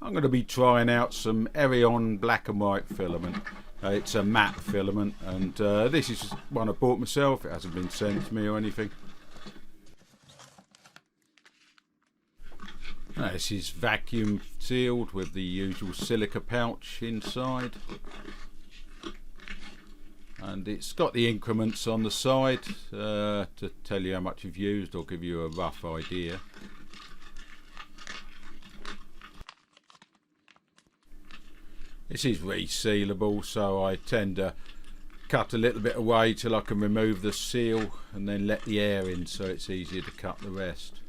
I'm going to be trying out some Ereon black and white filament. It's a matte filament, and this is one I bought myself. It hasn't been sent to me or anything. This is vacuum sealed with the usual silica pouch inside, and it's got the increments on the side to tell you how much you've used or give you a rough idea. This is resealable, so I tend to cut a little bit away till I can remove the seal and then let the air in, so it's easier to cut the rest.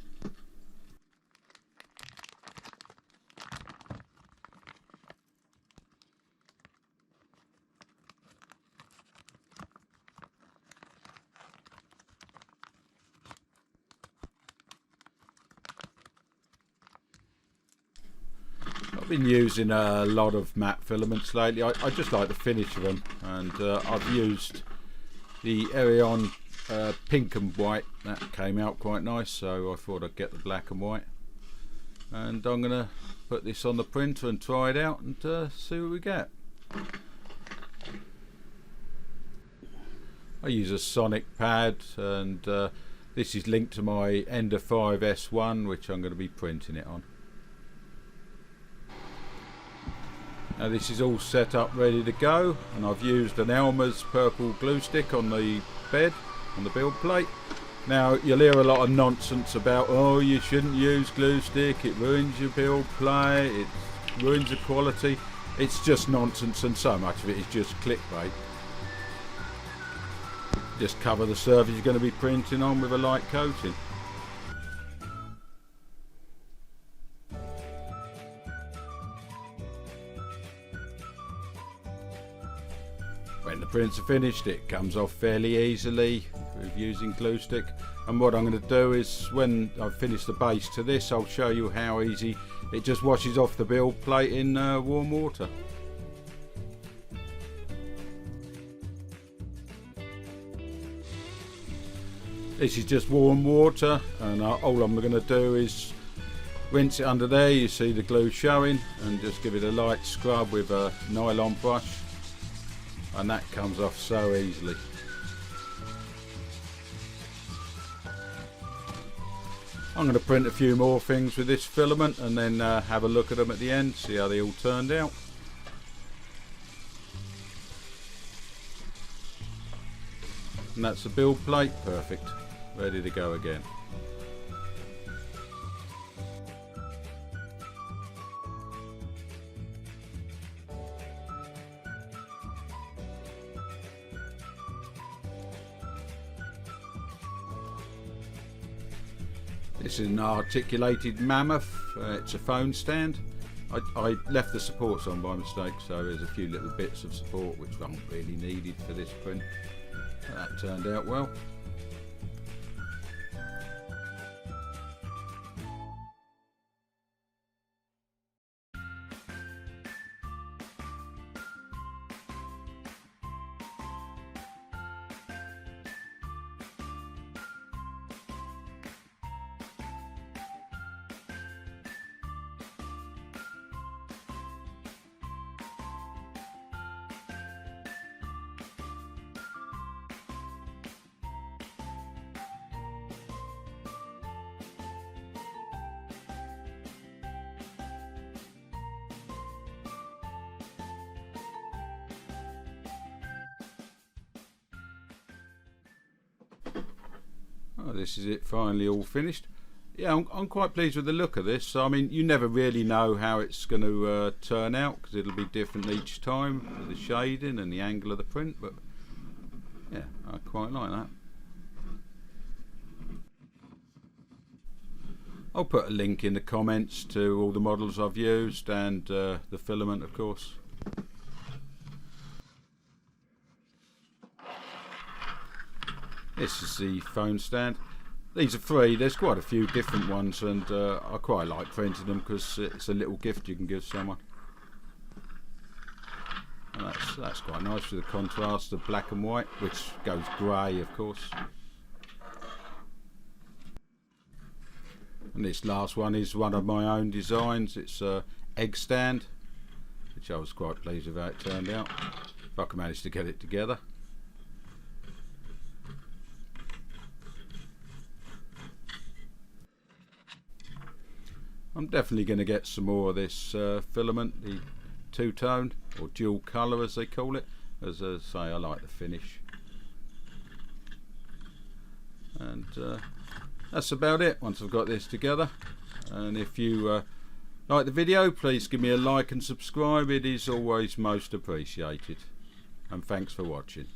I've been using a lot of matte filaments lately. I just like the finish of them, and I've used the Ereon pink and white. That came out quite nice, so I thought I'd get the black and white. And I'm going to put this on the printer and try it out and see what we get. I use a sonic pad, and this is linked to my Ender 5 S1, which I'm going to be printing it on. Now this is all set up ready to go, and I've used an Elmer's purple glue stick on the bed, on the build plate. Now you'll hear a lot of nonsense about, oh, you shouldn't use glue stick, it ruins your build plate, it ruins the quality. It's just nonsense, and so much of it is just clickbait. Just cover the surface you're going to be printing on with a light coating. When the prints are finished, it comes off fairly easily with using glue stick, and what I'm going to do is, when I've finished the base to this, I'll show you how easy it just washes off the build plate in warm water. This is just warm water, and all I'm going to do is rinse it under there. You see the glue showing, and just give it a light scrub with a nylon brush, and that comes off so easily. I'm going to print a few more things with this filament and then have a look at them at the end, see how they all turned out. And that's the build plate, perfect, ready to go again. This is an articulated Mammoth. It's a phone stand. I left the supports on by mistake, so there's a few little bits of support which aren't really needed for this print. That turned out well. Oh, this is it, finally all finished. Yeah, I'm quite pleased with the look of this. I mean, you never really know how it's going to turn out, because it'll be different each time with the shading and the angle of the print, but yeah, I quite like that. I'll put a link in the comments to all the models I've used and the filament, of course. This is the phone stand. These are free. There's quite a few different ones, and I quite like printing them because it's a little gift you can give someone. And that's quite nice with the contrast of black and white, which goes grey, of course. And this last one is one of my own designs. It's egg stand, which I was quite pleased with how it turned out, if I can manage to get it together. I'm definitely going to get some more of this filament, the two-tone or dual colour as they call it. As I say, I like the finish. And that's about it once I've got this together. And if you like the video, please give me a like and subscribe. It is always most appreciated. And thanks for watching.